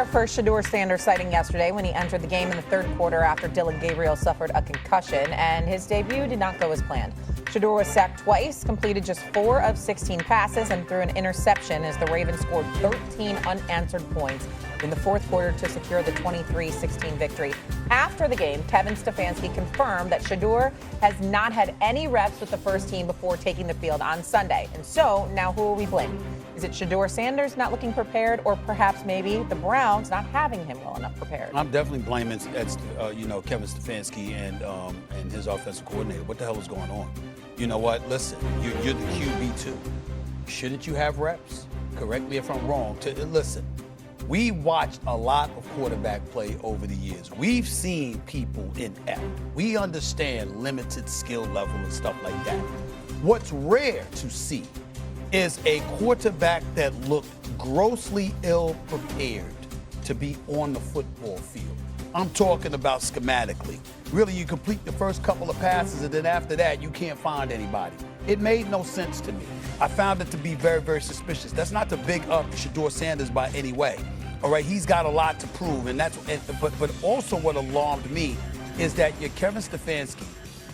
our first Shedeur Sanders sighting yesterday when he entered the game in the third quarter after Dillon Gabriel suffered a concussion, and his debut did not go as planned. Shedeur was sacked twice, completed just 4 of 16 passes, and threw an interception as the Ravens scored 13 unanswered points in the fourth quarter to secure the 23-16 victory. After the game, Kevin Stefanski confirmed that Shedeur has not had any reps with the first team before taking the field on Sunday. And so, now who are we blaming? Is it Shedeur Sanders not looking prepared, or perhaps maybe the Browns not having him well enough prepared? I'm definitely blaming, Kevin Stefanski and his offensive coordinator. What the hell is going on? You know what? Listen, you're the QB too. Shouldn't you have reps? Correct me if I'm wrong. Listen, we watched a lot of quarterback play over the years. We've seen people inept. We understand limited skill level and stuff like that. What's rare to see is a quarterback that looked grossly ill-prepared to be on the football field. I'm talking about schematically. Really, you complete the first couple of passes, and then after that, you can't find anybody. It made no sense to me. I found it to be very, very suspicious. That's not to big up Shedeur Sanders by any way. All right, he's got a lot to prove, but also what alarmed me is that you're Kevin Stefanski,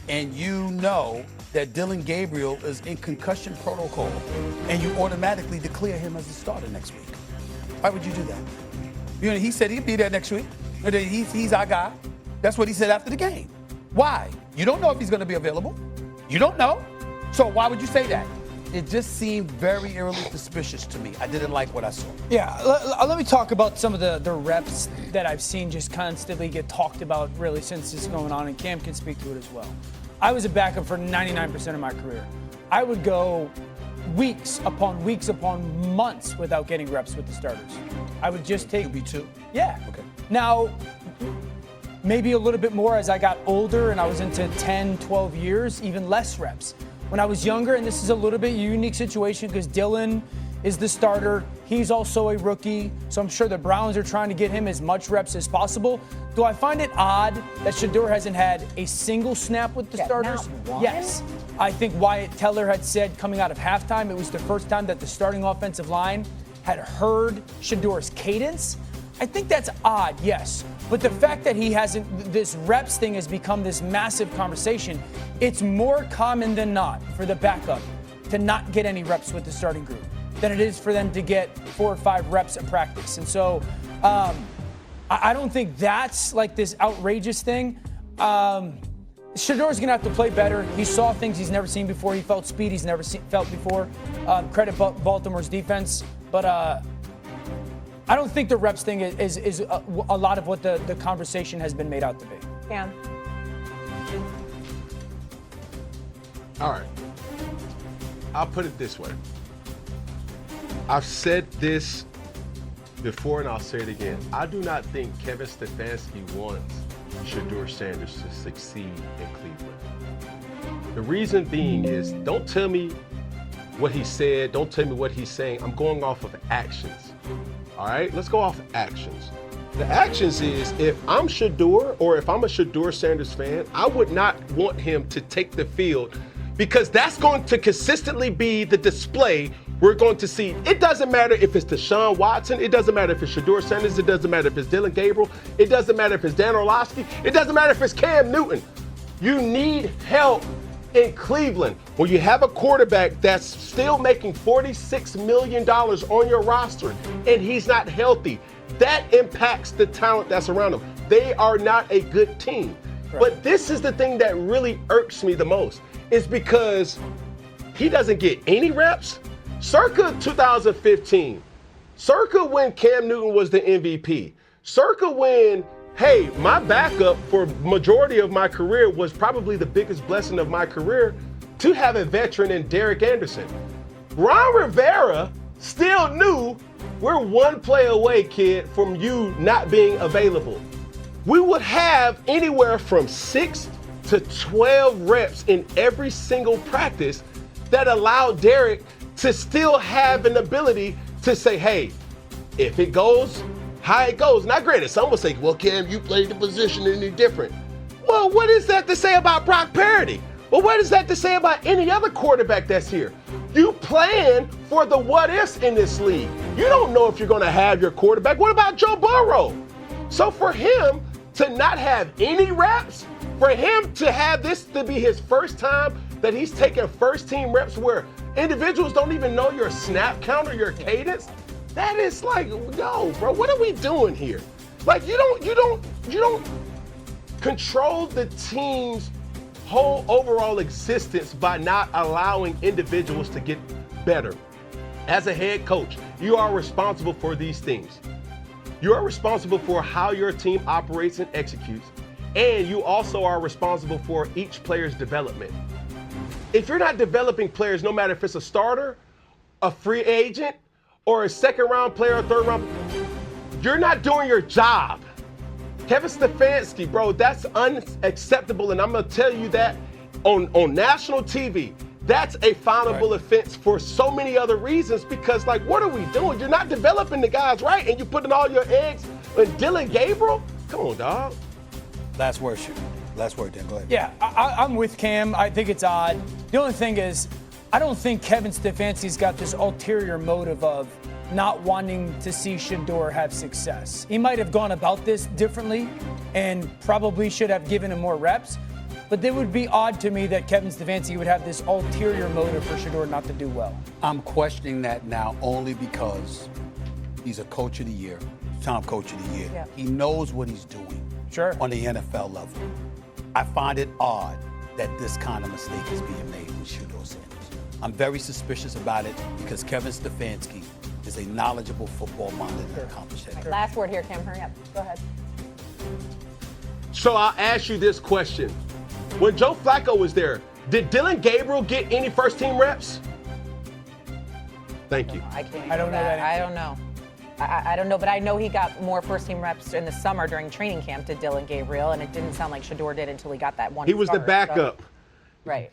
and you know that Dillon Gabriel is in concussion protocol, and you automatically declare him as the starter next week. Why would you do that? You know, he said he'd be there next week. He's our guy. That's what he said after the game. Why? You don't know if he's going to be available. You don't know. So why would you say that? It just seemed very eerily suspicious to me. I didn't like what I saw. Yeah, let me talk about some of the reps that I've seen just constantly get talked about really since this is going on, and Cam can speak to it as well. I was a backup for 99% of my career. I would go weeks upon months without getting reps with the starters. I would just take QB2? Yeah. Okay. Now, maybe a little bit more as I got older and I was into 10, 12 years, even less reps. When I was younger, and this is a little bit unique situation because Dillon is the starter. He's also a rookie, so I'm sure the Browns are trying to get him as much reps as possible. Do I find it odd that Shedeur hasn't had a single snap with the starters? Yes. I think Wyatt Teller had said coming out of halftime, it was the first time that the starting offensive line had heard Shedeur's cadence. I think that's odd, yes. But the fact that he hasn't, this reps thing has become this massive conversation. It's more common than not for the backup to not get any reps with the starting group than it is for them to get 4 or 5 reps at practice. And so I don't think that's like this outrageous thing. Shedeur's going to have to play better. He saw things he's never seen before. He felt speed he's never felt before. Credit Baltimore's defense. But I don't think the reps thing is a lot of what the conversation has been made out to be. Cam. All right. I'll put it this way. I've said this before and I'll say it again. I do not think Kevin Stefanski wants Shedeur Sanders to succeed in Cleveland. The reason being is, don't tell me what he said, don't tell me what he's saying. I'm going off of actions. All right, let's go off actions. The actions is, if I'm Shedeur or if I'm a Shedeur Sanders fan, I would not want him to take the field because that's going to consistently be the display we're going to see. It doesn't matter if it's Deshaun Watson. It doesn't matter if it's Shedeur Sanders. It doesn't matter if it's Dillon Gabriel. It doesn't matter if it's Dan Orlovsky. It doesn't matter if it's Cam Newton. You need help in Cleveland when you have a quarterback that's still making $46 million on your roster and he's not healthy. That impacts the talent that's around him. They are not a good team. Right. But this is the thing that really irks me the most, is because he doesn't get any reps. Circa 2015, circa when Cam Newton was the MVP, circa when, hey, my backup for majority of my career was probably the biggest blessing of my career to have a veteran in Derek Anderson. Ron Rivera still knew we're one play away, kid, from you not being available. We would have anywhere from 6 to 12 reps in every single practice that allowed Derek to still have an ability to say, hey, if it goes, how it goes. Now, granted, some will say, well, Cam, you played the position any different. Well, what is that to say about Brock Purdy? Well, what is that to say about any other quarterback that's here? You plan for the what ifs in this league. You don't know if you're going to have your quarterback. What about Joe Burrow? So for him to not have any reps, for him to have this to be his first time that he's taking first team reps where individuals don't even know your snap count or your cadence, that is like, yo, bro, what are we doing here? Like you don't control the team's whole overall existence by not allowing individuals to get better. As a head coach, you are responsible for these things. You are responsible for how your team operates and executes, and you also are responsible for each player's development. If you're not developing players, no matter if it's a starter, a free agent, or a second-round player or third-round, you're not doing your job. Kevin Stefanski, bro, that's unacceptable, and I'm going to tell you that on national TV. That's a fileable offense for so many other reasons because, like, what are we doing? You're not developing the guys right, and you're putting all your eggs in Dylan Gabriel? Come on, dog. Last word, shoot. Last word, Dan. Go ahead. Yeah, I'm with Cam. I think it's odd. The only thing is, I don't think Kevin Stefanski's got this ulterior motive of not wanting to see Shedeur have success. He might have gone about this differently and probably should have given him more reps. But it would be odd to me that Kevin Stefanski would have this ulterior motive for Shedeur not to do well. I'm questioning that now only because he's a coach of the year, Tom Coach of the Year. Yeah. He knows what he's doing on the NFL level. I find it odd that this kind of mistake is being made with Shedeur Sanders. I'm very suspicious about it because Kevin Stefanski is a knowledgeable football mind and accomplished head coach. Last word here, Kim. Hurry up. Go ahead. So I'll ask you this question. When Joe Flacco was there, did Dylan Gabriel get any first-team reps? Thank you. I can't. I don't know that. I don't know. I don't know, but I know he got more first-team reps in the summer during training camp to Dylan Gabriel, and it didn't sound like Shedeur did until he got that one. He was the backup. Right.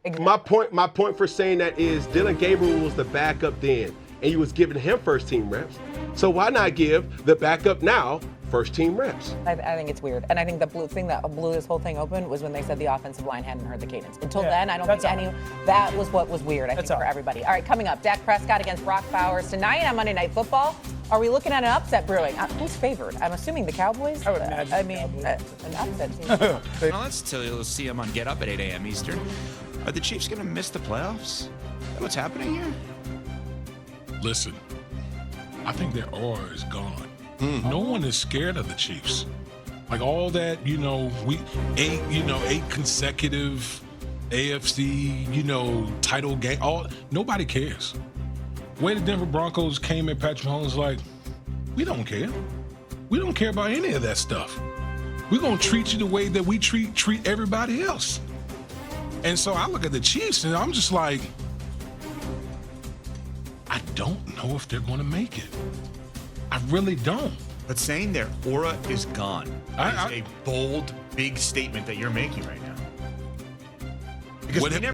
Exactly. My point for saying that is Dylan Gabriel was the backup then, and you was giving him first-team reps. So why not give the backup now first-team reps? I think it's weird. And I think the thing that blew this whole thing open was when they said the offensive line hadn't heard the cadence. Until then, I don't think that was what was weird, I think, for everybody. All right, coming up, Dak Prescott against Brock Bowers tonight on Monday Night Football. Are we looking at an upset brewing? Who's favored? I'm assuming the Cowboys. I would imagine an upset seems Well, let's tell you, let's see them on Get Up at 8 a.m. Eastern. Are the Chiefs going to miss the playoffs? Is that what's happening here? Listen, I think their aura is gone. No one is scared of the Chiefs. Like all that, eight consecutive AFC, title game. Nobody cares. The way the Denver Broncos came at Patrick Mahomes, like, we don't care. We don't care about any of that stuff. We're gonna treat you the way that we treat everybody else. And so I look at the Chiefs and I'm just like, I don't know if they're gonna make it. I really don't. But saying their aura is gone is a bold, big statement that you're making right now. Because we never